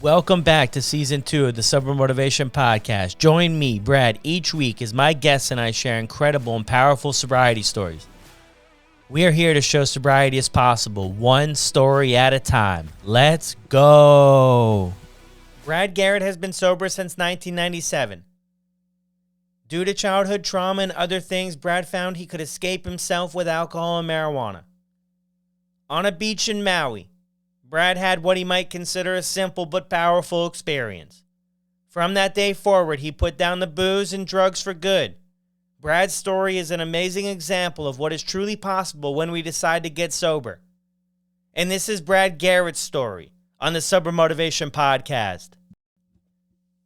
Welcome back to Season 2 of the Sober Motivation Podcast. Join me, Brad, each week as my guests and I share incredible and powerful sobriety stories. We are here to show sobriety is possible, one story at a time. Let's go! Brad Garrett has been sober since 1997. Due to childhood trauma and other things, Brad found he could escape himself with alcohol and marijuana. On a beach in Maui, Brad had what he might consider a simple but powerful experience. From that day forward, he put down the booze and drugs for good. Brad's story is an amazing example of what is truly possible when we decide to get sober. And this is Brad Garrett's story on the Sober Motivation Podcast.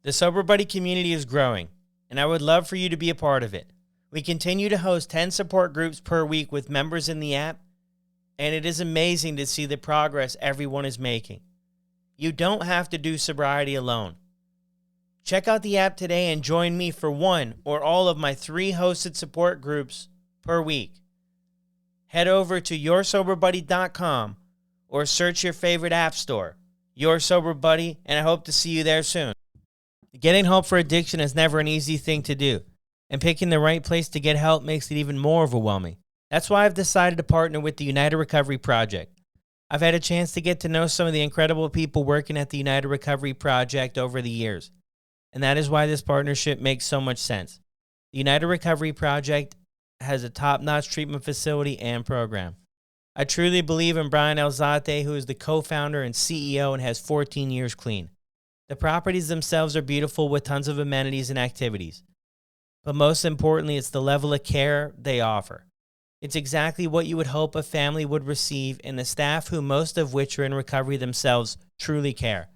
The Sober Buddy community is growing, and I would love for you to be a part of it. We continue to host 10 support groups per week with members in the app, and it is amazing to see the progress everyone is making. You don't have to do sobriety alone. Check out the app today and join me for one or all of my 3 hosted support groups per week. Head over to yoursoberbuddy.com or search your favorite app store, Your Sober Buddy, and I hope to see you there soon. Getting help for addiction is never an easy thing to do, and picking the right place to get help makes it even more overwhelming. That's why I've decided to partner with the United Recovery Project. I've had a chance to get to know some of the incredible people working at the United Recovery Project over the years, and that is why this partnership makes so much sense. The United Recovery Project has a top-notch treatment facility and program. I truly believe in Brian Elzate, who is the co-founder and CEO and has 14 years clean. The properties themselves are beautiful with tons of amenities and activities, but most importantly, it's the level of care they offer. It's exactly what you would hope a family would receive, and the staff, who most of which are in recovery themselves, truly care.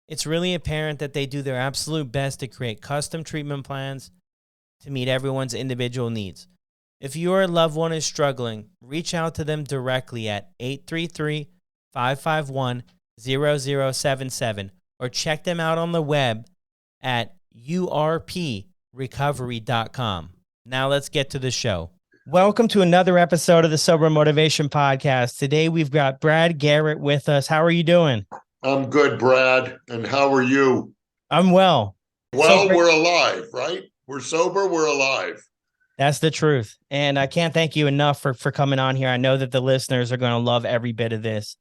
It's really apparent that they do their absolute best to create custom treatment plans to meet everyone's individual needs. If your loved one is struggling, reach out to them directly at 833-551-0077 or check them out on the web at urprecovery.com. Now let's get to the show. Welcome to another episode of the Sober Motivation Podcast. Today we've got Brad Garrett with us. How are you doing? I'm good, Brad. And how are you? I'm well. Well, we're alive, right? We're sober, we're alive. That's the truth. And I can't thank you enough for coming on here. I know that the listeners are going to love every bit of this.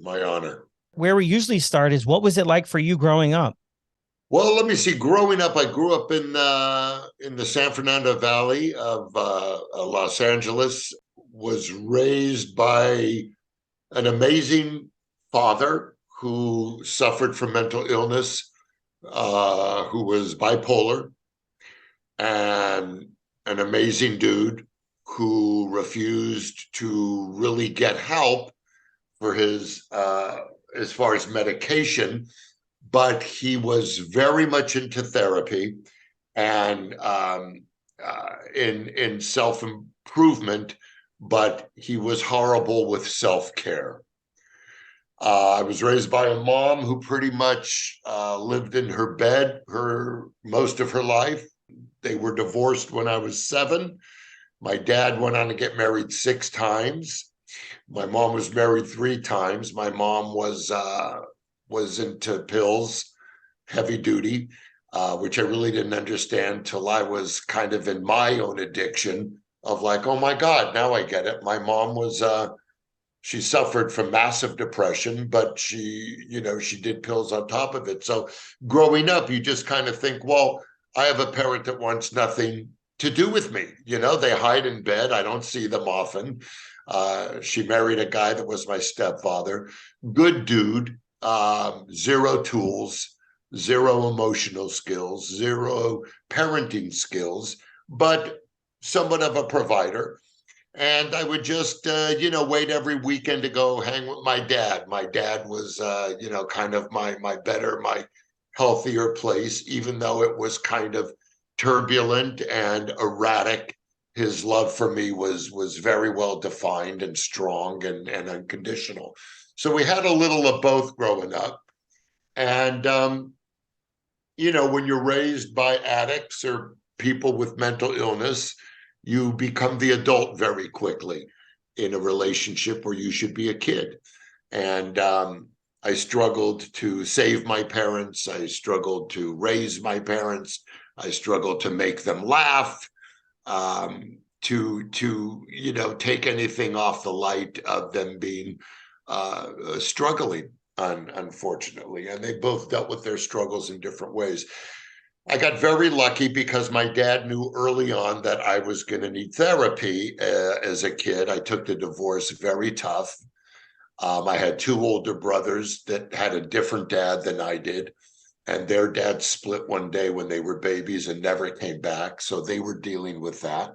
My honor. Where we usually start is, what was it like for you growing up? Well, let me see. Growing up, I grew up in the San Fernando Valley of Los Angeles. Was raised by an amazing father who suffered from mental illness, who was bipolar, and an amazing dude who refused to really get help for his as far as medication. But he was very much into therapy and in self-improvement, but he was horrible with self-care. I was raised by a mom who pretty much lived in her bed most of her life. They were divorced when I was 7. My dad went on to get married 6 times. My mom was married 3 times. My mom was into pills, heavy duty, which I really didn't understand till I was kind of in my own addiction of like, oh my God, now I get it. My mom was, she suffered from massive depression, but she did pills on top of it. So growing up, you just kind of think, well, I have a parent that wants nothing to do with me. They hide in bed. I don't see them often. She married a guy that was my stepfather. Good dude. 0 tools, 0 emotional skills, 0 parenting skills, but somewhat of a provider. And I would just, wait every weekend to go hang with my dad. My dad was, kind of my healthier place, even though it was kind of turbulent and erratic. His love for me was very well defined and strong and unconditional. So we had a little of both growing up. And, when you're raised by addicts or people with mental illness, you become the adult very quickly in a relationship where you should be a kid. And I struggled to save my parents. I struggled to raise my parents. I struggled to make them laugh, take anything off the light of them being struggling, unfortunately. And they both dealt with their struggles in different ways. I got very lucky because my dad knew early on that I was going to need therapy as a kid. I took the divorce very tough. I had two older brothers that had a different dad than I did, and their dad split one day when they were babies and never came back. So they were dealing with that.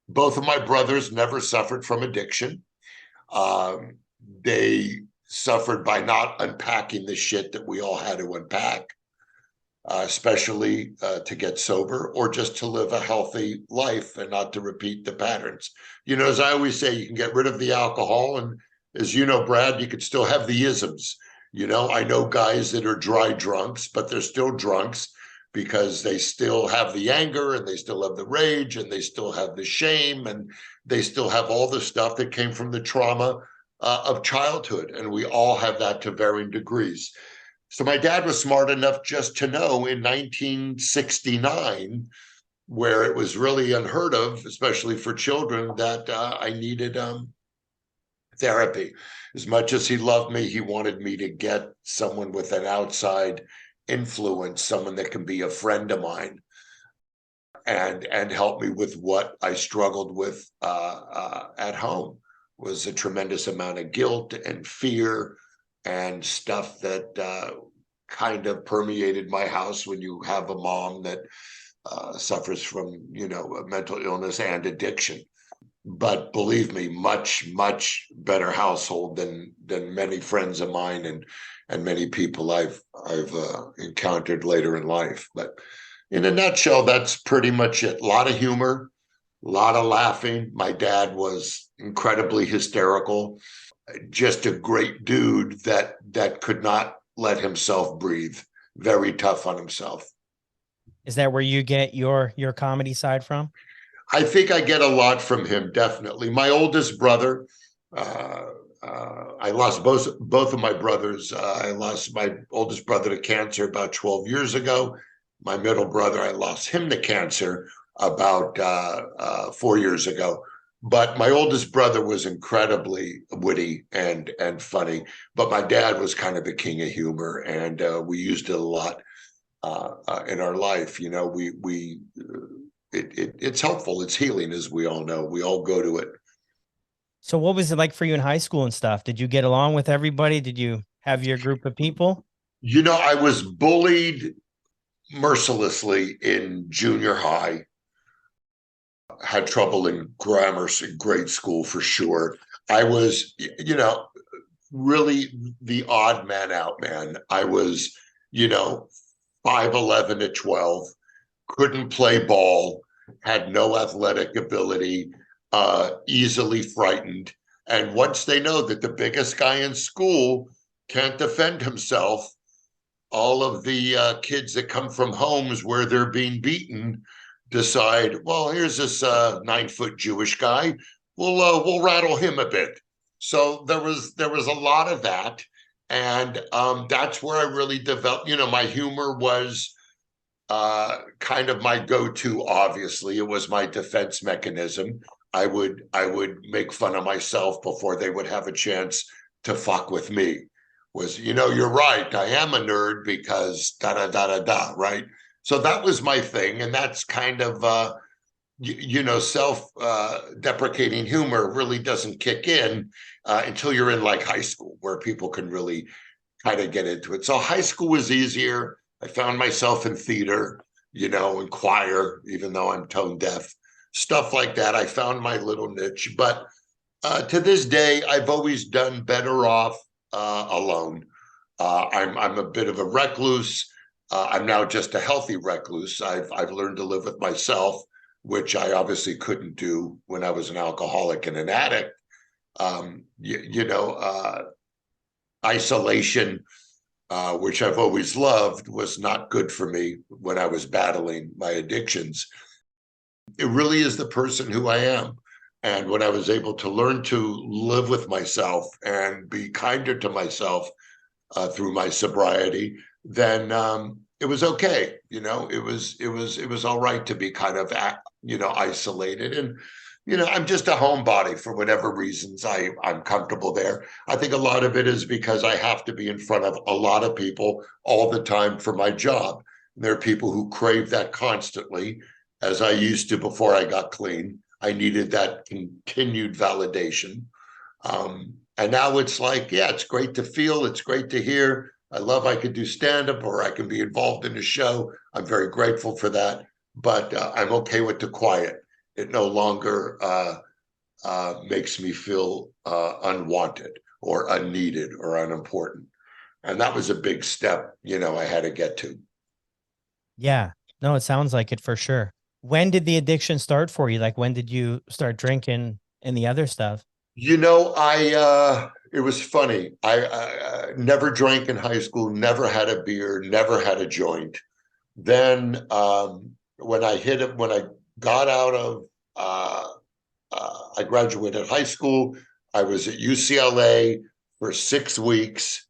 Both of my brothers never suffered from addiction. They suffered by not unpacking the shit that we all had to unpack, especially to get sober or just to live a healthy life and not to repeat the patterns. As I always say, you can get rid of the alcohol, and as you know, Brad, you could still have the isms. I know guys that are dry drunks, but they're still drunks because they still have the anger and they still have the rage and they still have the shame and they still have all the stuff that came from the trauma of childhood. And we all have that to varying degrees. So my dad was smart enough just to know in 1969, where it was really unheard of, especially for children, that I needed therapy. As much as he loved me, he wanted me to get someone with an outside influence, someone that can be a friend of mine and help me with what I struggled with at home. Was a tremendous amount of guilt and fear and stuff that kind of permeated my house when you have a mom that suffers from, a mental illness and addiction. But believe me, much, much better household than many friends of mine and many people I've encountered later in life. But in a nutshell, that's pretty much it. A lot of humor, a lot of laughing. My dad was incredibly hysterical, just a great dude that could not let himself breathe. Very tough on himself. Is that where you get your comedy side from? I think I get a lot from him, definitely. My oldest brother, I lost both of my brothers. I lost my oldest brother to cancer about 12 years ago. My middle brother, I lost him to cancer about 4 years ago. But my oldest brother was incredibly witty and funny. But my dad was kind of the king of humor, and we used it a lot in our life. It's helpful. It's healing, as we all know. We all go to it. So what was it like for you in high school and stuff? Did you get along with everybody? Did you have your group of people? I was bullied mercilessly in junior high. Had trouble in grammar, grade school for sure. I was, really the odd man out, man. I was, 5'11" at 12, couldn't play ball, had no athletic ability, easily frightened. And once they know that the biggest guy in school can't defend himself, all of the kids that come from homes where they're being beaten decide, well, here's this 9-foot Jewish guy. We'll rattle him a bit. So there was a lot of that, and that's where I really developed. My humor was kind of my go-to. Obviously, it was my defense mechanism. I would make fun of myself before they would have a chance to fuck with me. Was, you're right, I am a nerd because da da da da da, right? So that was my thing, and that's kind of self deprecating humor really doesn't kick in until you're in like high school, where people can really kind of get into it. So high school was easier. I found myself in theater, in choir, even though I'm tone deaf, stuff like that. I found my little niche, but to this day, I've always done better off alone. I'm a bit of a recluse. I'm now just a healthy recluse. I've learned to live with myself, which I obviously couldn't do when I was an alcoholic and an addict. Isolation, which I've always loved, was not good for me when I was battling my addictions. It really is the person who I am. And when I was able to learn to live with myself and be kinder to myself, through my sobriety, then it was okay. It was all right to be kind of isolated. And I'm just a homebody for whatever reasons. I'm comfortable there. I think a lot of it is because I have to be in front of a lot of people all the time for my job. And there are people who crave that constantly, as I used to before I got clean. I needed that continued validation. And now it's like, yeah, it's great to feel, it's great to hear. I love I could do stand-up or I can be involved in a show. I'm very grateful for that, but I'm okay with the quiet. It no longer makes me feel unwanted or unneeded or unimportant. And that was a big step, I had to get to. Yeah. No, it sounds like it for sure. When did the addiction start for you? Like, when did you start drinking and the other stuff? It was funny. I never drank in high school, never had a beer, never had a joint. Then when I got out of, I graduated high school. I was at UCLA for 6 weeks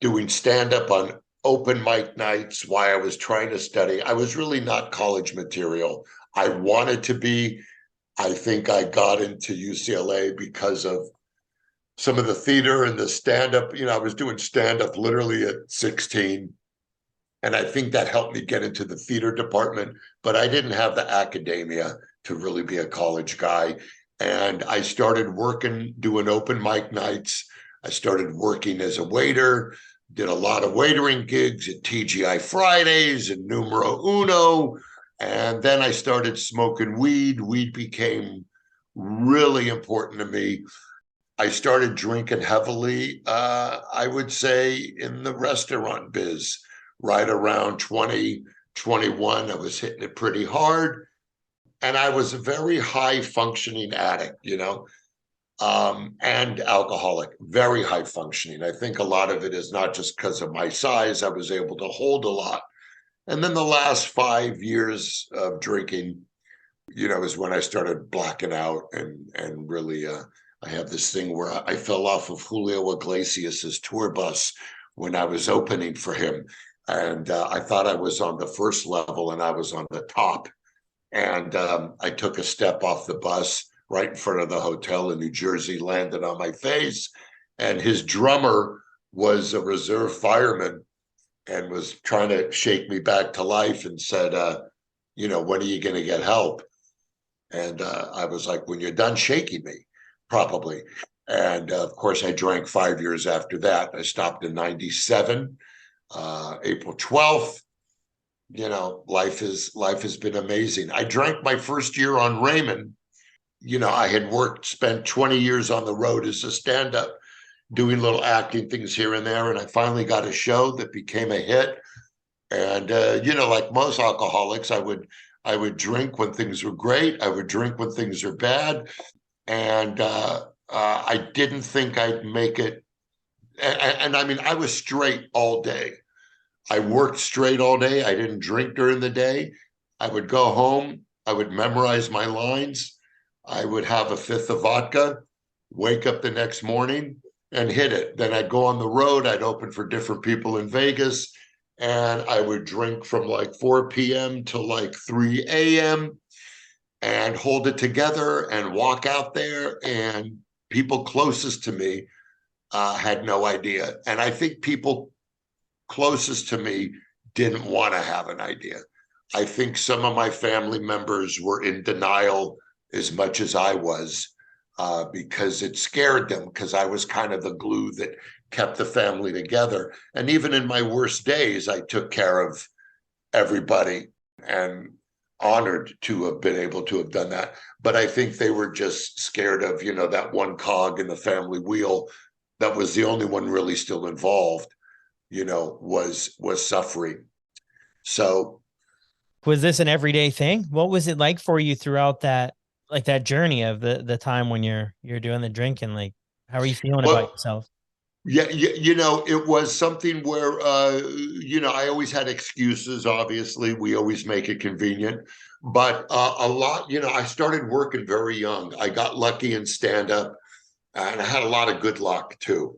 doing stand up on open mic nights while I was trying to study. I was really not college material. I wanted to be. I think I got into UCLA because of some of the theater and the stand up. I was doing stand up literally at 16. And I think that helped me get into the theater department, but I didn't have the academia to really be a college guy. And I started working, doing open mic nights. I started working as a waiter, did a lot of waitering gigs at TGI Fridays and Numero Uno. And then I started smoking weed. Weed became really important to me. I started drinking heavily, I would say, in the restaurant biz right around 2021. I was hitting it pretty hard. And I was a very high functioning addict, and alcoholic, very high functioning. I think a lot of it is not just because of my size. I was able to hold a lot. And then the last 5 years of drinking, is when I started blacking out and really I have this thing where I fell off of Julio Iglesias's tour bus when I was opening for him. And I thought I was on the first level and I was on the top. And I took a step off the bus right in front of the hotel in New Jersey, landed on my face. And his drummer was a reserve fireman and was trying to shake me back to life and said, when are you going to get help? And I was like, when you're done shaking me, probably. And of course, I drank 5 years after that. I stopped in 97, April 12th. Life has been amazing. I drank my first year on Raymond. I had spent 20 years on the road as a stand-up, doing little acting things here and there. And I finally got a show that became a hit. And, like most alcoholics, I would drink when things were great. I would drink when things are bad. And I didn't think I'd make it. And I mean, I was straight all day. I worked straight all day. I didn't drink during the day. I would go home. I would memorize my lines. I would have a fifth of vodka, wake up the next morning and hit it. Then I'd go on the road. I'd open for different people in Vegas. And I would drink from like 4 p.m. to like 3 a.m. and hold it together and walk out there. And people closest to me had no idea. And I think people closest to me didn't want to have an idea. I think some of my family members were in denial as much as I was because it scared them, because I was kind of the glue that kept the family together. And even in my worst days, I took care of everybody and honored to have been able to have done that. But I think they were just scared of, that one cog in the family wheel that was the only one really still involved, was suffering. So Was this an everyday thing? What was it like for you throughout that, like that journey of the time when you're doing the drinking? Like, how are you feeling about yourself? Yeah, it was something where, I always had excuses. Obviously, we always make it convenient, but a lot, I started working very young. I got lucky in stand up, and I had a lot of good luck too.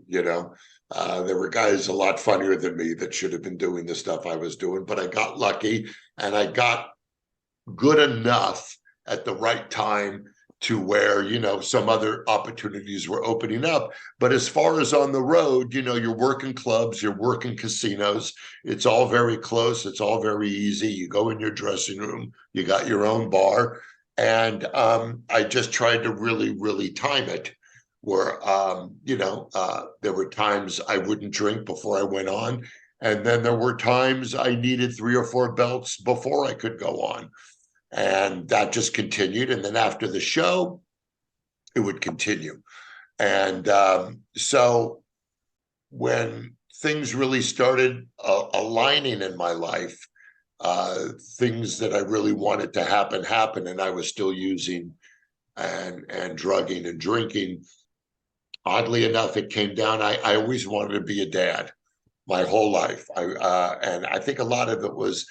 There were guys a lot funnier than me that should have been doing the stuff I was doing, but I got lucky and I got good enough at the right time to where, some other opportunities were opening up. But as far as on the road, you're working clubs, you're working casinos. It's all very close. It's all very easy. You go in your dressing room, you got your own bar. And I just tried to really, really time it where, there were times I wouldn't drink before I went on. And then there were times I needed 3 or 4 belts before I could go on. And that just continued. And then after the show, it would continue. And so when things really started aligning in my life, things that I really wanted to happen, and I was still using and drugging and drinking. Oddly enough, it came down. I always wanted to be a dad my whole life. And I think a lot of it was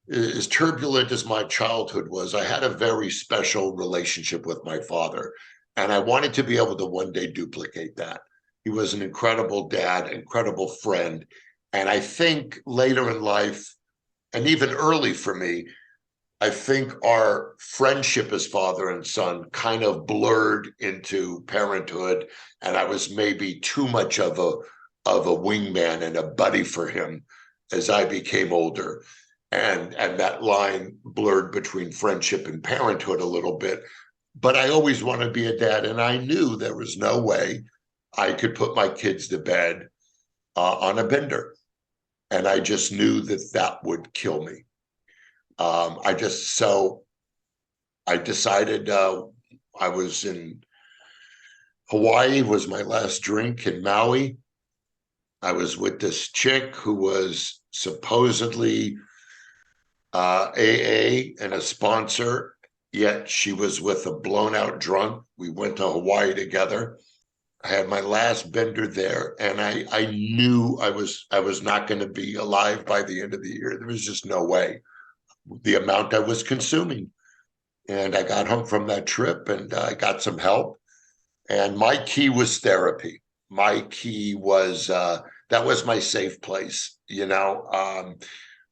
as turbulent as my childhood was. I had a very special relationship with my father, and I wanted to be able to one day duplicate that. He was an incredible dad, incredible friend. And I think later in life, and even early for me, I think our friendship as father and son kind of blurred into parenthood, and I was maybe too much of a wingman and a buddy for him as I became older. And that line blurred between friendship and parenthood a little bit. But I always wanted to be a dad, and I knew there was no way I could put my kids to bed on a bender, and I just knew that that would kill me. So I decided I was in Hawaii, was my last drink in Maui. I was with this chick who was supposedly AA and a sponsor, yet she was with a blown out drunk. We went to Hawaii together. I had my last bender there, and I knew I was not going to be alive by the end of the year. There was just no way. The amount I was consuming. And I got home from that trip and I got some help. And my key was therapy. My key was that was my safe place.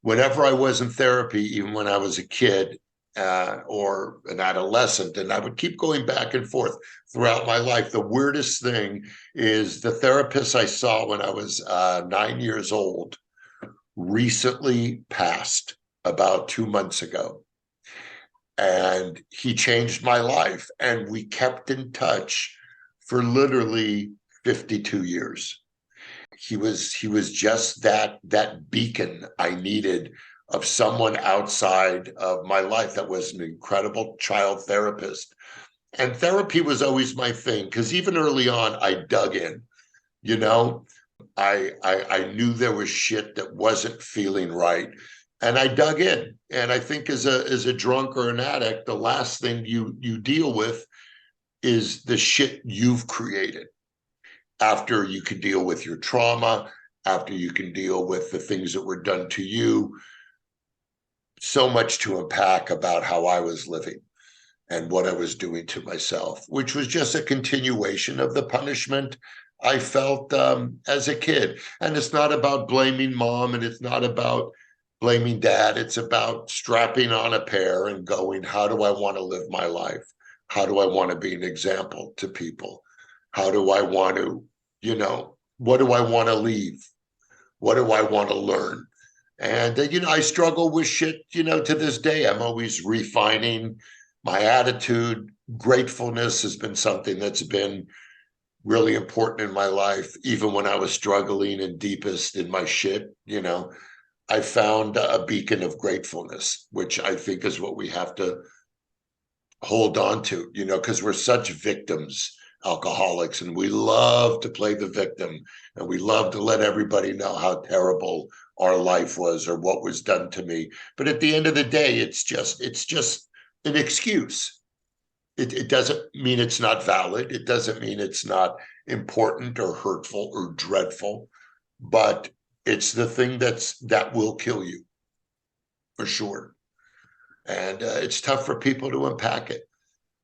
Whenever I was in therapy, even when I was a kid or an adolescent, and I would keep going back and forth throughout my life. The weirdest thing is the therapist I saw when I was 9 years old recently passed about 2 months ago. And he changed my life. And we kept in touch for literally 52 years. He was just that beacon I needed of someone outside of my life that was an incredible child therapist. And therapy was always my thing, because even early on, I dug in, you know, I knew there was shit that wasn't feeling right. And I dug in. And I think as a drunk or an addict, the last thing you deal with is the shit you've created. After you can deal with your trauma, after you can deal with the things that were done to you. So much to unpack about how I was living and what I was doing to myself, which was just a continuation of the punishment I felt as a kid. And it's not about blaming mom, and it's not about blaming dad. It's about strapping on a pair and going, how do I want to live my life? How do I want to be an example to people? How do I want to, what do I want to leave? What do I want to learn? And, I struggle with shit, to this day. I'm always refining my attitude. Gratefulness has been something that's been really important in my life. Even when I was struggling and deepest in my shit, I found a beacon of gratefulness, which I think is what we have to hold on to, because we're such victims, alcoholics, and we love to play the victim, and we love to let everybody know how terrible our life was or what was done to me. But at the end of the day, it's just an excuse. It doesn't mean it's not valid. It doesn't mean it's not important or hurtful or dreadful, but it's the thing that will kill you for sure. And it's tough for people to unpack it.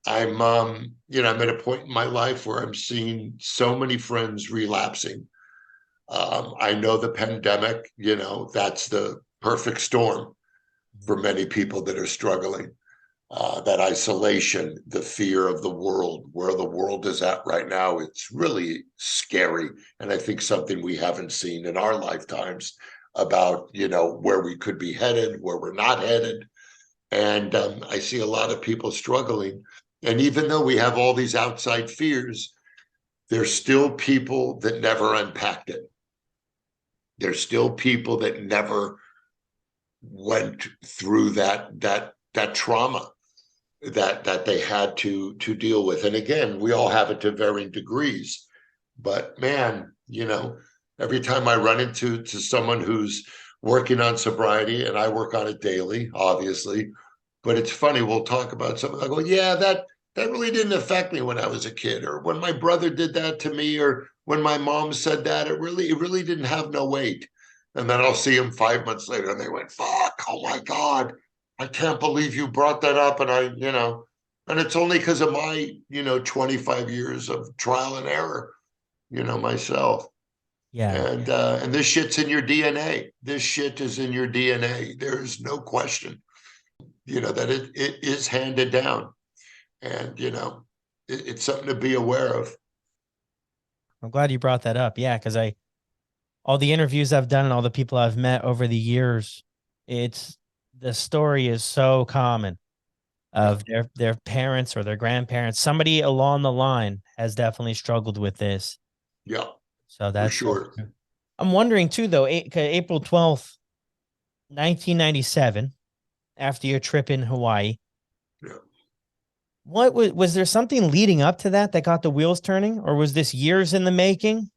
I'm at a point in my life where I'm seeing so many friends relapsing. I know the pandemic, that's the perfect storm for many people that are struggling. That isolation, the fear of the world, where the world is at right now, it's really scary. And I think something we haven't seen in our lifetimes about, where we could be headed, where we're not headed. And I see a lot of people struggling. And even though we have all these outside fears, there's still people that never unpacked it. There's still people that never went through that trauma that they had to deal with. And again, we all have it to varying degrees. But man, every time I run into someone who's working on sobriety, and I work on it daily, obviously, but it's funny, we'll talk about something. I go, yeah, that really didn't affect me when I was a kid, or when my brother did that to me, or when my mom said that, it really didn't have no weight. And then I'll see them 5 months later and they went, fuck, oh my God, I can't believe you brought that up. And and it's only because of my, 25 years of trial and error, myself. Yeah. And this shit's in your DNA. This shit is in your DNA. There's no question, that it is handed down. And, it's something to be aware of. I'm glad you brought that up. Yeah. Cause all the interviews I've done and all the people I've met over the years, the story is so common of their parents or their grandparents. Somebody along the line has definitely struggled with this. Yeah, So for that's so sure. true. I'm wondering too, though, April 12th, 1997, after your trip in Hawaii, Yeah. what was there something leading up to that got the wheels turning, or was this years in the making?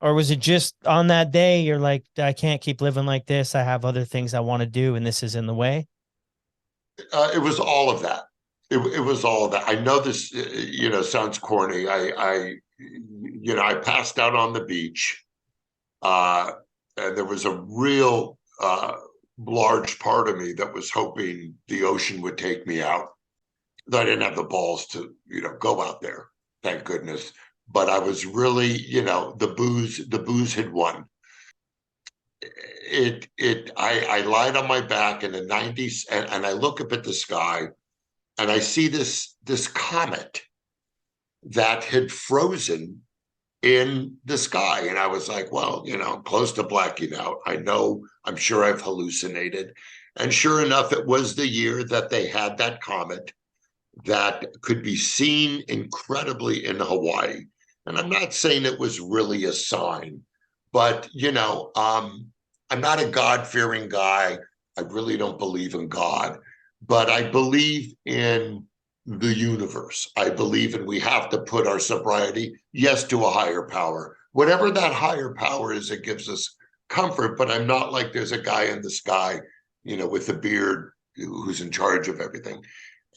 Or was it just on that day you're like, I can't keep living like this. I have other things I want to do, and this is in the way? It was all of that. It was all of that. I know this, sounds corny. I passed out on the beach, and there was a real large part of me that was hoping the ocean would take me out. I didn't have the balls to, go out there. Thank goodness. But I was really, the booze had won. I lied on my back in the 90s, and I look up at the sky and I see this comet that had frozen in the sky. And I was like, well, I'm close to blacking out. I'm sure I've hallucinated. And sure enough, it was the year that they had that comet that could be seen incredibly in Hawaii. And I'm not saying it was really a sign, but I'm not a God-fearing guy. I really don't believe in God, but I believe in the universe. I believe in we have to put our sobriety, yes, to a higher power. Whatever that higher power is, it gives us comfort, but I'm not like there's a guy in the sky, with a beard who's in charge of everything.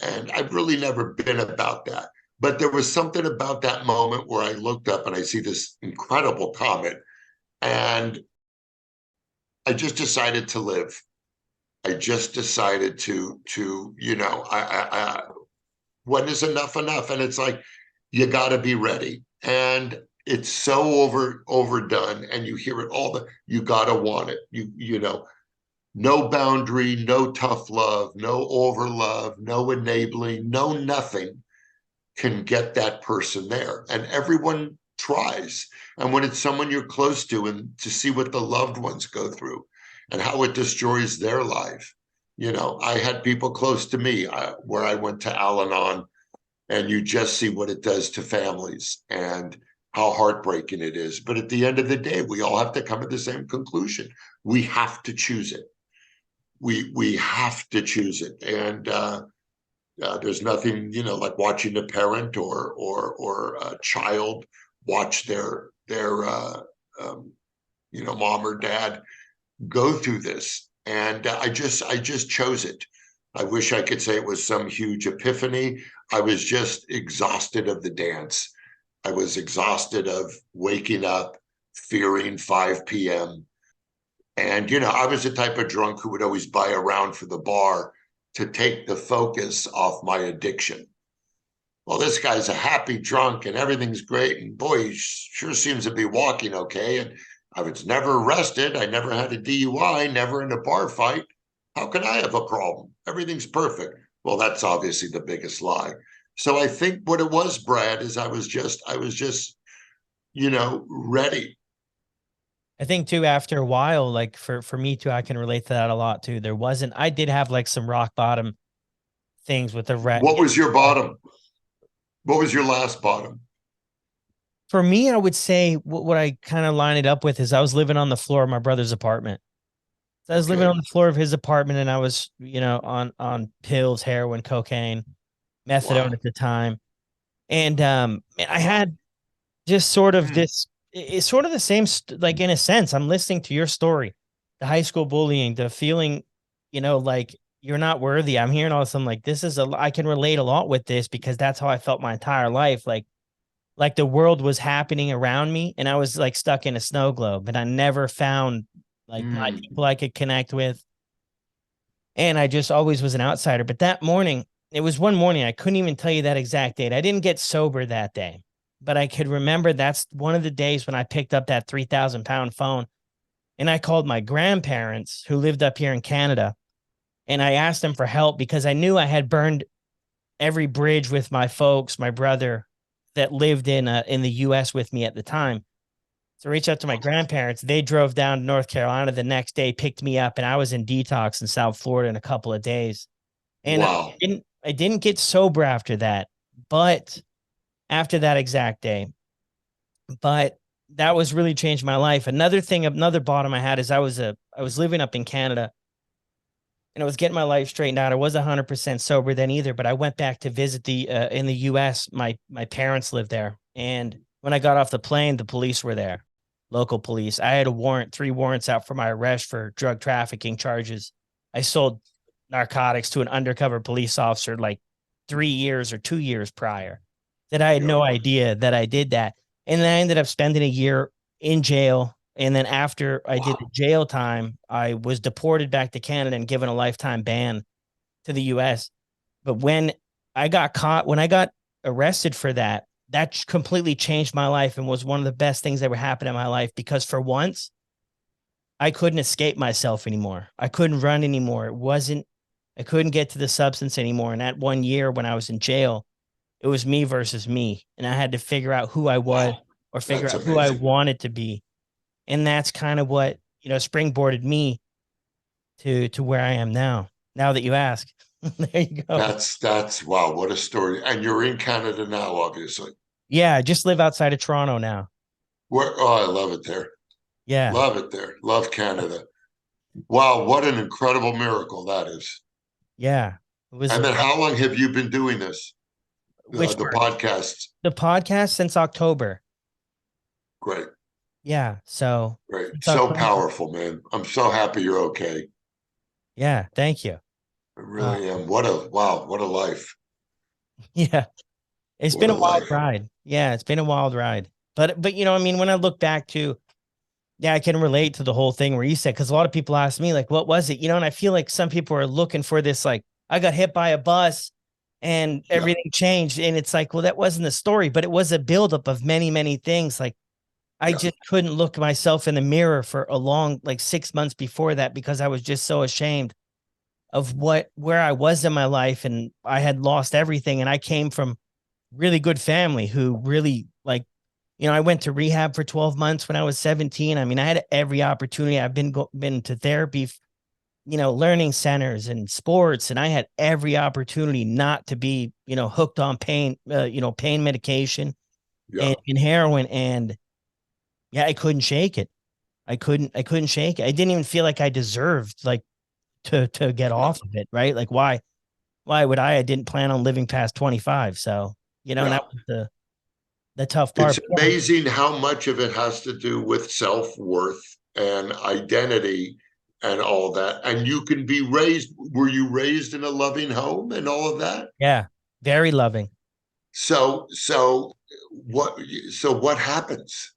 And I've really never been about that. But there was something about that moment where I looked up and I see this incredible comet, and I just decided to live. I just decided to when is enough enough? And it's like, you got to be ready. And it's so overdone, and you hear it you got to want it. No boundary, no tough love, no over love, no enabling, no nothing can get that person there. And everyone tries. And when it's someone you're close to, and to see what the loved ones go through and how it destroys their life. I had people close to me where I went to Al-Anon, and you just see what it does to families and how heartbreaking it is. But at the end of the day, we all have to come to the same conclusion. We have to choose it. We have to choose it. And there's nothing, like watching a parent or a child watch their mom or dad go through this. And I just chose it. I wish I could say it was some huge epiphany. I was just exhausted of the dance. I was exhausted of waking up, fearing 5 p.m. And, I was the type of drunk who would always buy a round for the bar to take the focus off my addiction. Well, this guy's a happy drunk and everything's great. And boy, he sure seems to be walking okay. And I was never arrested. I never had a DUI, never in a bar fight. How can I have a problem? Everything's perfect. Well, that's obviously the biggest lie. So I think what it was, Brad, is I was just, ready. I think too, after a while, like for me too, I can relate to that a lot too. I did have like some rock bottom things with the ret. What was your bottom? What was your last bottom? For me, I would say what I kind of line it up with is I was living on the floor of my brother's apartment. So I was living Okay. on the floor of his apartment, and I was, on pills, heroin, cocaine, methadone Wow. at the time. And I Wow. had just sort of Mm, this, it's sort of the same, like in a sense, I'm listening to your story, the high school bullying, the feeling, like you're not worthy. I'm hearing all this. I'm like, I can relate a lot with this because that's how I felt my entire life. Like the world was happening around me and I was like stuck in a snow globe and I never found like my mm, people I could connect with. And I just always was an outsider. But that morning, it was one morning, I couldn't even tell you that exact date. I didn't get sober that day, but I could remember that's one of the days when I picked up that 3,000-pound phone and I called my grandparents who lived up here in Canada. And I asked them for help because I knew I had burned every bridge with my folks, my brother that lived in the US with me at the time. So I reached out to my grandparents. They drove down to North Carolina the next day, picked me up, and I was in detox in South Florida in a couple of days. And wow. I didn't get sober after that, but after that exact day. But that was really changed my life. Another bottom I had is I was living up in Canada and I was getting my life straightened out. I was 100% sober then either, but I went back to visit the in the US. My parents lived there. And when I got off the plane, the police were there, local police. I had a warrant, 3 warrants out for my arrest for drug trafficking charges. I sold narcotics to an undercover police officer like 3 years or 2 years prior that I had Yeah. no idea that I did that. And then I ended up spending a year in jail. And then after I did the Wow. jail time, I was deported back to Canada and given a lifetime ban to the US. But when I got arrested for that, that completely changed my life and was one of the best things that ever happened in my life because for once, I couldn't escape myself anymore. I couldn't run anymore. I couldn't get to the substance anymore. And that 1 year when I was in jail, it was me versus me. And I had to figure out who I was Wow. or figure That's out who I amazing. wanted to be. And that's kind of what, springboarded me to where I am now. Now that you ask. There you go. That's wow, what a story. And you're in Canada now, obviously. Yeah, I just live outside of Toronto now. Where oh, I love it there. Yeah. Love it there. Love Canada. Wow, what an incredible miracle that is. Yeah. It was And then how long have you been doing this? which The part? podcasts. The podcast since October. Great, Yeah. So great. since So October. powerful, man. I'm so happy you're okay. Yeah. Thank you. I Uh, really am. What a wow, what a life. yeah. It's What been a a wild life. ride. Yeah, it's been a wild ride. But I mean, when I look back to, yeah, I can relate to the whole thing where you said, because a lot of people ask me, like, what was it? And I feel like some people are looking for this, like, I got hit by a bus and Yeah, everything changed. And it's like, well, that wasn't the story, but it was a buildup of many, many things. Like, I yeah, just couldn't look myself in the mirror for a long, like 6 months before that, because I was just so ashamed of where I was in my life. And I had lost everything. And I came from really good family who really like, I went to rehab for 12 months when I was 17. I mean, I had every opportunity. I've been to therapy, learning centers and sports, and I had every opportunity not to be, hooked on pain medication yeah. and heroin. And yeah, I couldn't shake it. I couldn't shake it. I didn't even feel like I deserved like to get Yeah. off of it, right? Like why would I? I didn't plan on living past 25. So, and Yeah. that was the tough part. It's amazing how much of it has to do with self-worth and identity and all that. And you can be raised, were you raised in a loving home and all of that? Yeah, very loving. So what so what happens?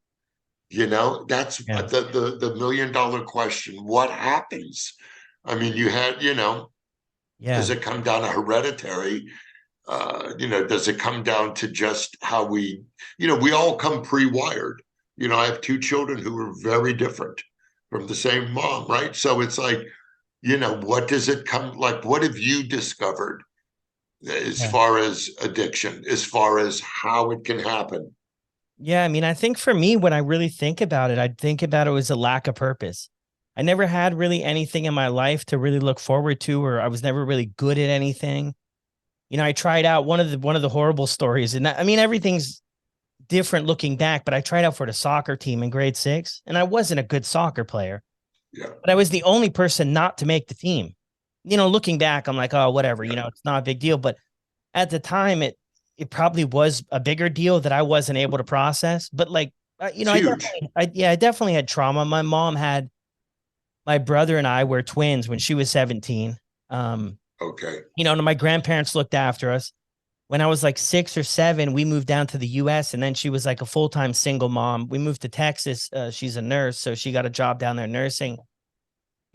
That's Yeah. the $1 million question. What happens? I mean, you had, does Yeah. it come down to hereditary? Does it come down to just how we all come pre-wired? I have two children who are very different from the same mom, right? So it's like, what does it come like? What have you discovered as Yeah. far as addiction, as far as how it can happen? Yeah. I mean, I think for me, when I really think about it, I'd think about it as a lack of purpose. I never had really anything in my life to really look forward to, or I was never really good at anything. I tried out one of the horrible stories, and I mean, everything's different looking back, but I tried out for the soccer team in grade 6, and I wasn't a good soccer player, Yeah. but I was the only person not to make the team. Looking back, I'm like, oh, whatever, Yeah. it's not a big deal. But at the time, it probably was a bigger deal that I wasn't able to process. But like, It's huge. I definitely had trauma. My mom had my brother and I were twins when she was 17. Um, Okay. my grandparents looked after us. When I was like 6 or 7, we moved down to the US, and then she was like a full-time single mom. We moved to Texas. She's a nurse, so she got a job down there nursing.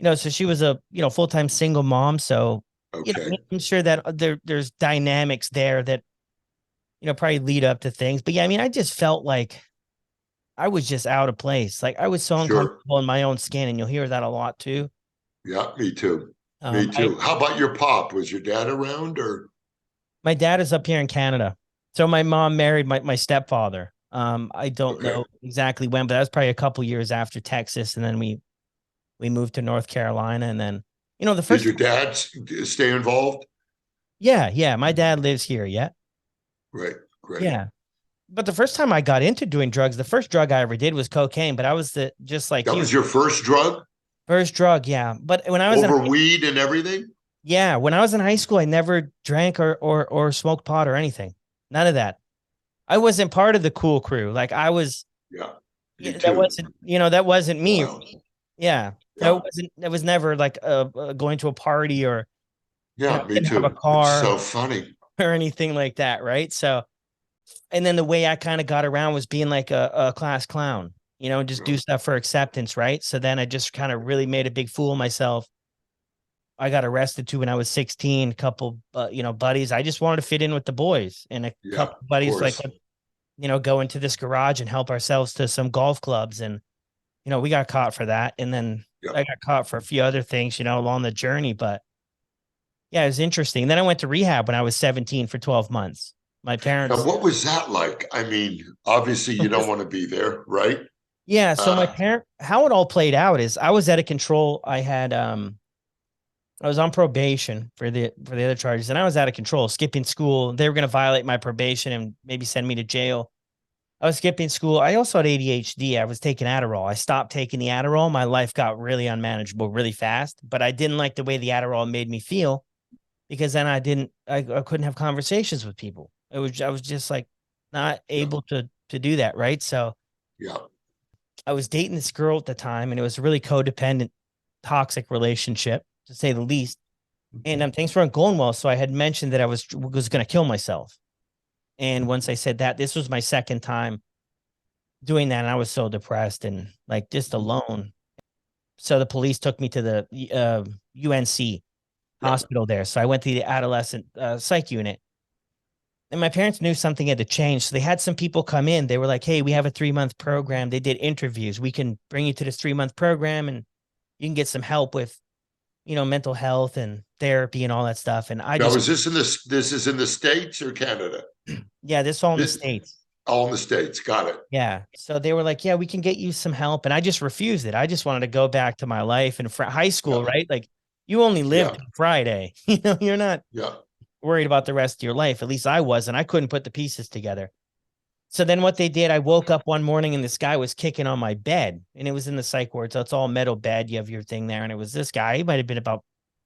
So she was a, full-time single mom. So, Okay. I'm sure that there's dynamics there that, probably lead up to things. But yeah, I mean, I just felt like I was just out of place. Like I was so Sure. uncomfortable in my own skin, and you'll hear that a lot too. Yeah, me too. Me I too. How about your pop? Was your dad around or? My dad is up here in Canada. So my mom married my stepfather. I don't Okay. know exactly when, but that was probably a couple years after Texas. And then we moved to North Carolina. And then, the Did first, your dad stay involved? yeah, my dad lives here. Yeah. Great. Great. Yeah. But the first time I got into doing drugs, the first drug I ever did was cocaine, but I was just like That you. was your first drug First drug. Yeah. But when I was over weed and everything? yeah, when I was in high school, I never drank or smoked pot or anything. None of that. I wasn't part of the cool crew. Like I was, Yeah. Me yeah, that too. wasn't, that wasn't me. Wow. Yeah. Yeah. That was never like going to a party or, Yeah, me didn't have a too. It's car so funny. or anything like that. Right. So, and then the way I kind of got around was being like a class clown, just Yeah. do stuff for acceptance. Right. So then I just kind of really made a big fool of myself. I got arrested too when I was 16, a couple, buddies. I just wanted to fit in with the boys, and a Yeah, couple of buddies like, course. go into this garage and help ourselves to some golf clubs. And, we got caught for that. And then Yeah. I got caught for a few other things, along the journey. But yeah, it was interesting. Then I went to rehab when I was 17 for 12 months. My Now, parents, what was that like? I mean, obviously you don't want to be there, right? yeah. So Uh, how it all played out is I was out of control. I was on probation for the other charges, and I was out of control, skipping school. They were going to violate my probation and maybe send me to jail. I was skipping school. I also had ADHD. I was taking Adderall. I stopped taking the Adderall. My life got really unmanageable really fast, but I didn't like the way the Adderall made me feel, because then I couldn't have conversations with people. I was just like not yeah, able to do that. Right. So yeah, I was dating this girl at the time, and it was a really codependent, toxic relationship, to say the least. And things weren't going well. So I had mentioned that I was going to kill myself. And once I said that, this was my second time doing that, and I was so depressed and like just alone. So the police took me to the UNC yeah. hospital there. So I went to the adolescent psych unit, and my parents knew something had to change. So they had some people come in. They were like, "Hey, we have a 3-month program." They did interviews. We can bring you to this 3-month program, and you can get some help with, mental health and therapy and all that stuff. And I Now, just, is this in this? This is in the States or Canada? yeah, this all in the This States. all in the States. Got it. Yeah. So they were like, yeah, we can get you some help. And I just refused it. I just wanted to go back to my life and high school, Yeah, right? Like you only lived yeah, on Friday, you're not yeah. worried about the rest of your life. At least I wasn't. I couldn't put the pieces together. So then what they did, I woke up one morning and this guy was kicking on my bed, and it was in the psych ward. So it's all metal bed. You have your thing there. And it was this guy. He might've been about,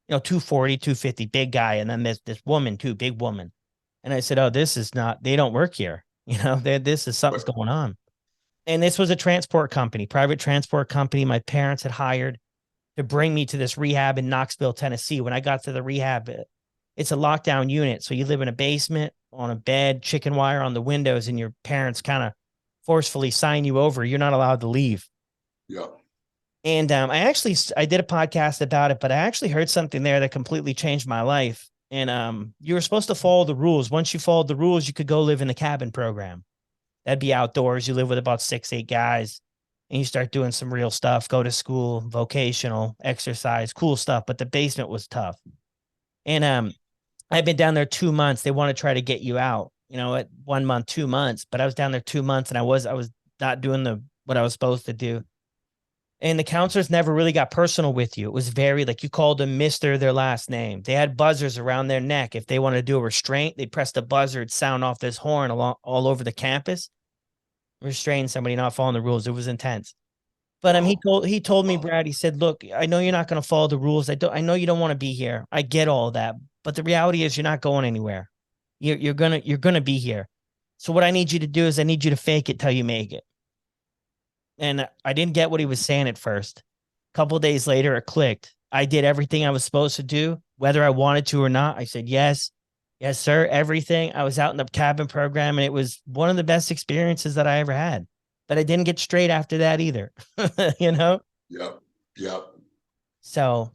240, 250, big guy. And then this woman too, big woman. And I said, oh, this is not, they don't work here. This is something's But going on. And this was a transport company, private transport company my parents had hired to bring me to this rehab in Knoxville, Tennessee. When I got to the rehab, it's a lockdown unit. So you live in a basement on a bed, chicken wire on the windows, and your parents kind of forcefully sign you over. You're not allowed to leave. yeah, And I did a podcast about it, but I actually heard something there that completely changed my life. And you were supposed to follow the rules. Once you followed the rules, you could go live in the cabin program. That'd be outdoors. You live with about 6, 8 guys, and you start doing some real stuff, go to school, vocational, exercise, cool stuff. But the basement was tough. And I've been down there 2 months. They want to try to get you out, at 1 month, 2 months. But I was down there 2 months, and I was not doing what I was supposed to do. And the counselors never really got personal with you. It was very like you called them Mr. their last name. They had buzzers around their neck. If they wanted to do a restraint, they'd press the buzzer, it'd sound off this horn all over the campus, restrain somebody not following the rules. It was intense. But he told me, Brad, he said, look, I know you're not going to follow the rules. I know you don't want to be here. I get all that. But the reality is you're not going anywhere. You're gonna be here. So what I need you to do is I need you to fake it till you make it. And I didn't get what he was saying at first. A couple of days later, it clicked. I did everything I was supposed to do, whether I wanted to or not. I said, yes, sir, everything. I was out in the cabin program, and it was one of the best experiences that I ever had. But I didn't get straight after that either, Yep. So,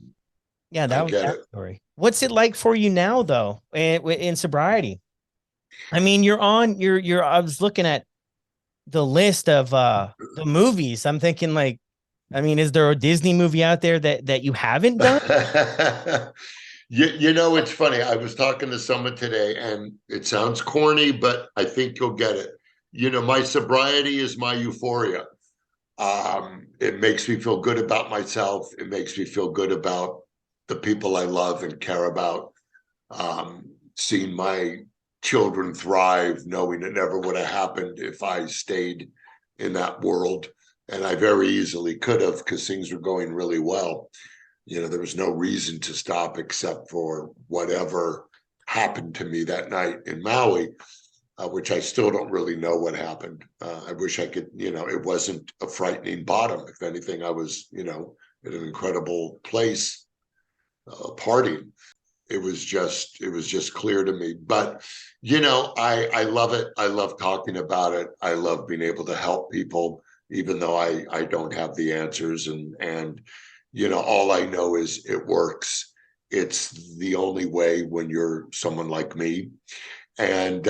yeah, that was that story. What's it like for you now, though, in sobriety? I mean, I was looking at the list of the movies. I'm thinking is there a Disney movie out there that you haven't done? It's funny. I was talking to someone today, and it sounds corny, but I think you'll get it. My sobriety is my euphoria. It makes me feel good about myself. It makes me feel good about the people I love and care about. Seeing my children thrive, knowing it never would have happened if I stayed in that world. And I very easily could have, because things were going really well. There was no reason to stop except for whatever happened to me that night in Maui, which I still don't really know what happened. I wish I could, it wasn't a frightening bottom. If anything, I was, in an incredible place partying. It was just clear to me. But, I love it. I love talking about it. I love being able to help people, even though I don't have the answers. And all I know is it works. It's the only way when you're someone like me. And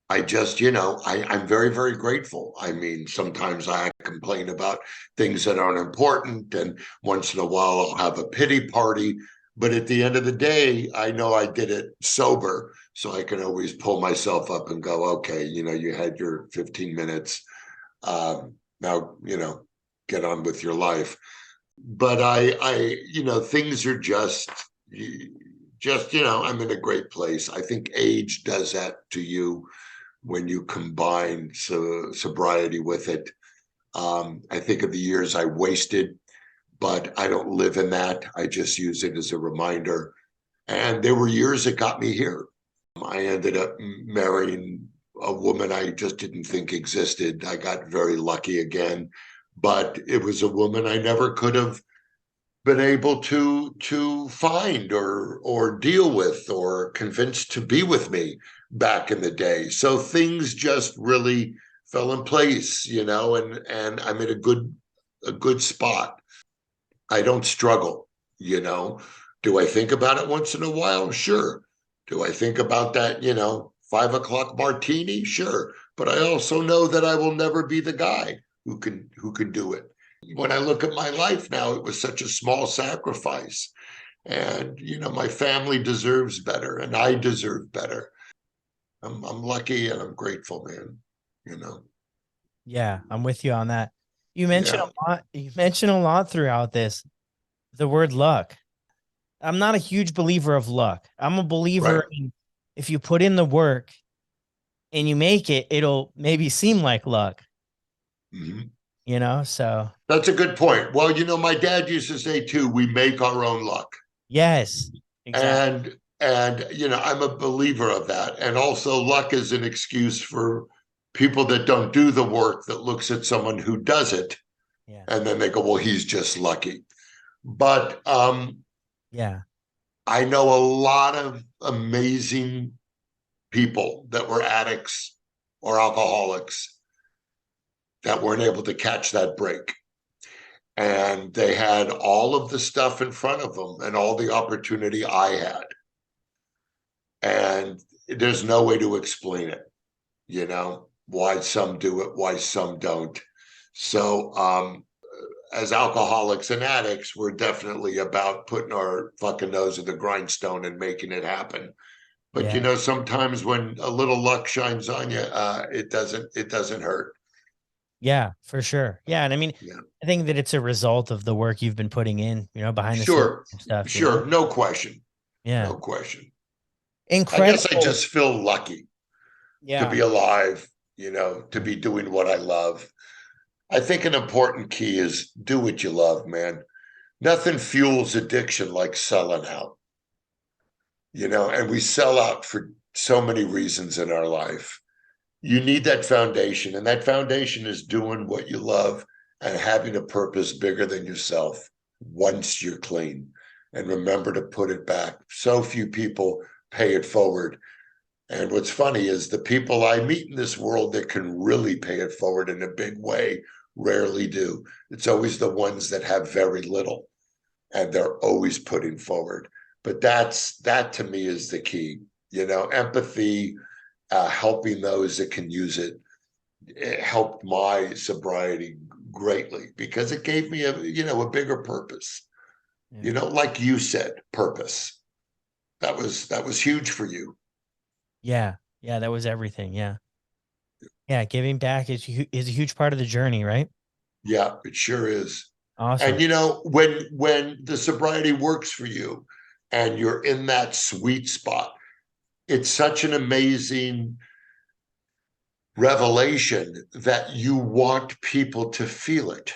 I just, I'm very, very grateful. I mean, sometimes I complain about things that aren't important, and once in a while I'll have a pity party. But at the end of the day, I know I did it sober, so I can always pull myself up and go, okay, you had your 15 minutes. Now, get on with your life. But things are just, I'm in a great place. I think age does that to you when you combine sobriety with it. I think of the years I wasted, but I don't live in that. I just use it as a reminder. And there were years that got me here. I ended up marrying a woman I just didn't think existed. I got very lucky again, but it was a woman I never could have been able to find or deal with or convince to be with me back in the day. So things just really fell in place, and I'm in a good spot. I don't struggle, Do I think about it once in a while? Sure. Do I think about that, 5 o'clock martini? Sure. But I also know that I will never be the guy who can do it. When I look at my life now, it was such a small sacrifice. And, my family deserves better, and I deserve better. I'm lucky and I'm grateful, man. Yeah, I'm with you on that. You mentioned a lot throughout this, the word luck. I'm not a huge believer of luck. I'm a believer in if you put in the work and you make it, it'll maybe seem like luck. Mm-hmm. So that's a good point. Well, my dad used to say too, we make our own luck. Yes, exactly. And I'm a believer of that. And also luck is an excuse for people that don't do the work, that looks at someone who does it. Yeah. And then they go, well, he's just lucky. But yeah, I know a lot of amazing people that were addicts or alcoholics that weren't able to catch that break. And they had all of the stuff in front of them and all the opportunity I had. And there's no way to explain it, why some do it, why some don't. So, as alcoholics and addicts, we're definitely about putting our fucking nose in the grindstone and making it happen. But Yeah. sometimes when a little luck shines on you, it doesn't hurt. Yeah, for sure. Yeah. And I mean, Yeah, I think that it's a result of the work you've been putting in, behind the scenes sure, and stuff, sure, no question, Yeah. no question. I guess I Incredible. just feel lucky to Yeah. be alive, to be doing what I love. I think an important key is do what you love, man. Nothing fuels addiction like selling out, and we sell out for so many reasons in our life. You need that foundation, and that foundation is doing what you love and having a purpose bigger than yourself once you're clean. And remember to put it back. So few people pay it forward. And what's funny is the people I meet in this world that can really pay it forward in a big way rarely do. It's always the ones that have very little and they're always putting forward. But that to me is the key. Empathy, helping those that can use it. It helped my sobriety greatly because it gave me a bigger purpose. Yeah. Like you said, purpose. That was huge for you. Yeah. Yeah. That was everything. Yeah. Yeah. Giving back is a huge part of the journey, right? Yeah, it sure is. And Awesome. when the sobriety works for you and you're in that sweet spot, it's such an amazing revelation that you want people to feel it.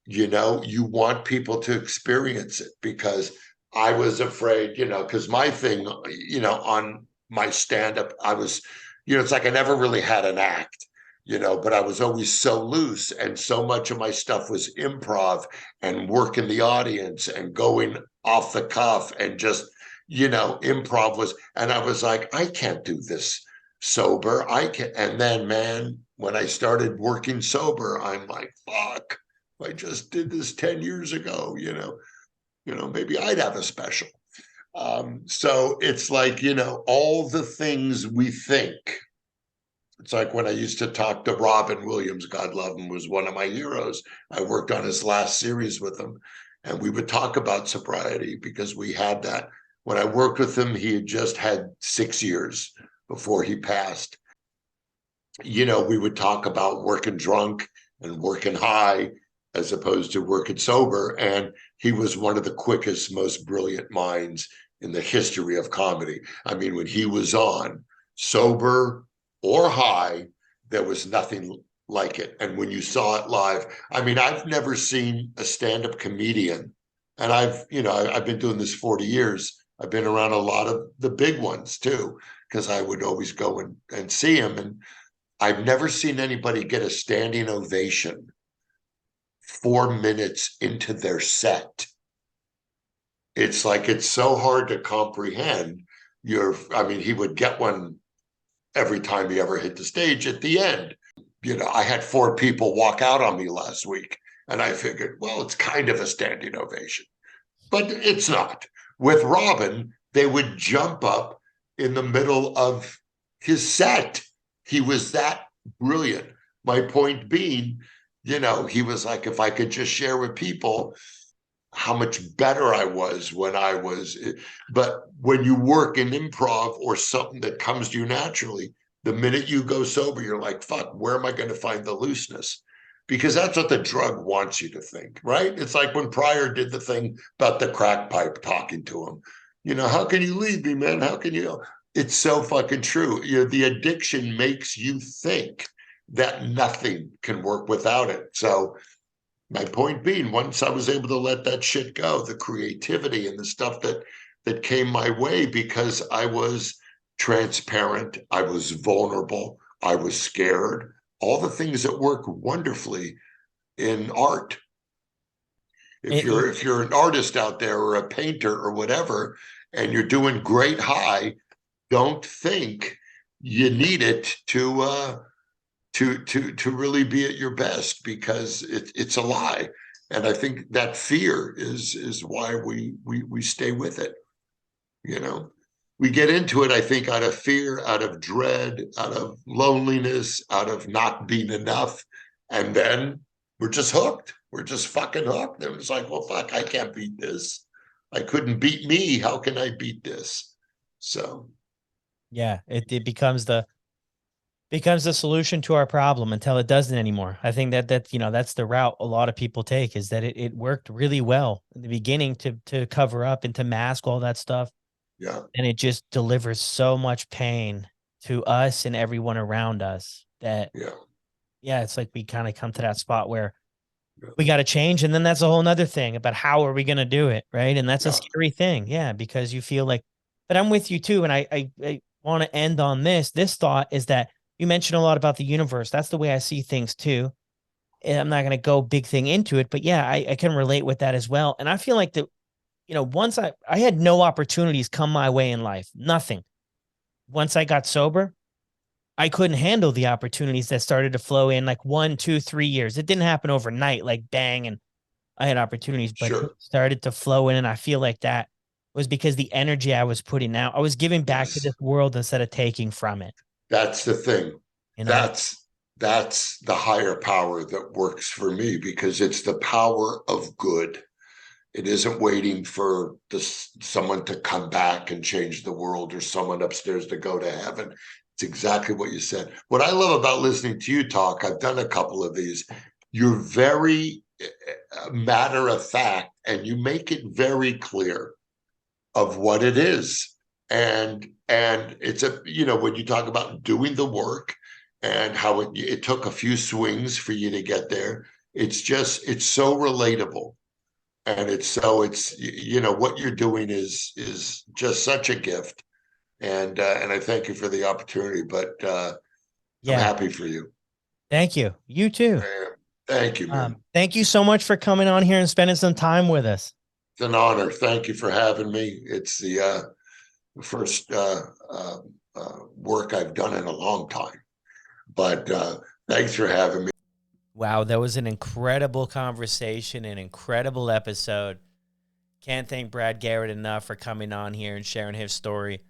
You want people to experience it because I was afraid, because my thing, on my stand up, I was, it's like I never really had an act. But I was always so loose, and so much of my stuff was improv and working the audience and going off the cuff and just, improv was, and I was like, I can't do this sober. I can, and then, man, when I started working sober, I'm like, fuck, if I just did this 10 years ago, maybe I'd have a special. So it's like, all the things we think. It's like when I used to talk to Robin Williams, God love him, was one of my heroes. I worked on his last series with him, and we would talk about sobriety because we had that. When I worked with him, he had just had 6 years before he passed. We would talk about working drunk and working high as opposed to working sober. And he was one of the quickest, most brilliant minds in the history of comedy. I mean, when he was on, sober or high, there was nothing like it. And when you saw it live, I mean, I've never seen a stand-up comedian, and I've been doing this 40 years. I've been around a lot of the big ones too, because I would always go and see him. And I've never seen anybody get a standing ovation 4 minutes into their set. It's like it's so hard to comprehend. I mean, he would get one every time he ever hit the stage at the end. I had 4 people walk out on me last week, and I figured, well, it's kind of a standing ovation, but it's not. With Robin, they would jump up in the middle of his set. He was that brilliant. My point being, he was like, if I could just share with people how much better I was when I was, but when you work in improv or something that comes to you naturally, the minute you go sober, you're like, fuck, where am I going to find the looseness? Because that's what the drug wants you to think, right? It's like when Pryor did the thing about the crack pipe talking to him. How can you leave me, man? How can you? It's so fucking true. The addiction makes you think that nothing can work without it. So my point being, once I was able to let that shit go, the creativity and the stuff that came my way because I was transparent, I was vulnerable, I was scared, all the things that work wonderfully in art. If It, you're it, if you're an artist out there or a painter or whatever, and you're doing great high, don't think you need it to really be at your best because it's a lie. And I think that fear is why we stay with it, you know. we get into it, I think, out of fear, out of dread, out of loneliness, out of not being enough. And then we're just hooked. We're just fucking hooked. And it's like, well, fuck, I can't beat this. I couldn't beat me. How can I beat this? So, Yeah, it becomes the solution to our problem until it doesn't anymore. I think that that's the route a lot of people take, is that it worked really well in the beginning to cover up and to mask all that stuff. yeah, And it just delivers so much pain to us and everyone around us that, yeah, yeah, it's like we kind of come to that spot where yeah, we got to change. And then that's a whole nother thing about how are we going to do it. Right. And that's a yeah, scary thing. Yeah. Because you feel like, but I'm with you too. And I want to end on this thought is that you mentioned a lot about the universe. That's the way I see things too. And I'm not going to go big thing into it, but yeah, I can relate with that as well. And I feel like that, once I had no opportunities come my way in life, nothing. Once I got sober, I couldn't handle the opportunities that started to flow in like 1, 2, 3 years. It didn't happen overnight, like bang, and I had opportunities, but it sure. started to flow in. And I feel like that was because the energy I was putting out, I was giving back to Yes. this world instead of taking from it, That's the thing. you know? That's that's the higher power that works for me because it's the power of good. It isn't waiting for someone to come back and change the world or someone upstairs to go to heaven. It's exactly what you said. What I love about listening to you talk, I've done a couple of these. You're very matter of fact, and you make it very clear of what it is. And it's when you talk about doing the work and how it took a few swings for you to get there, it's so relatable, and it's what you're doing is just such a gift, and I thank you for the opportunity, but I'm Yeah. happy for you. Thank you. You too. Thank you, man. Thank you so much for coming on here and spending some time with us. It's an honor. Thank you for having me. It's the first work I've done in a long time, but thanks for having me. Wow, that was an incredible conversation, an incredible episode. Can't thank Brad Garrett enough for coming on here and sharing his story.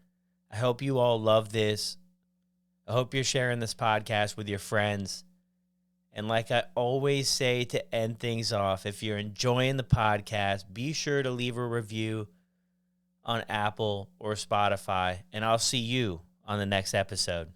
I hope you all love this. I hope you're sharing this podcast with your friends. And like I always say to end things off, if you're enjoying the podcast, be sure to leave a review on Apple or Spotify, and I'll see you on the next episode.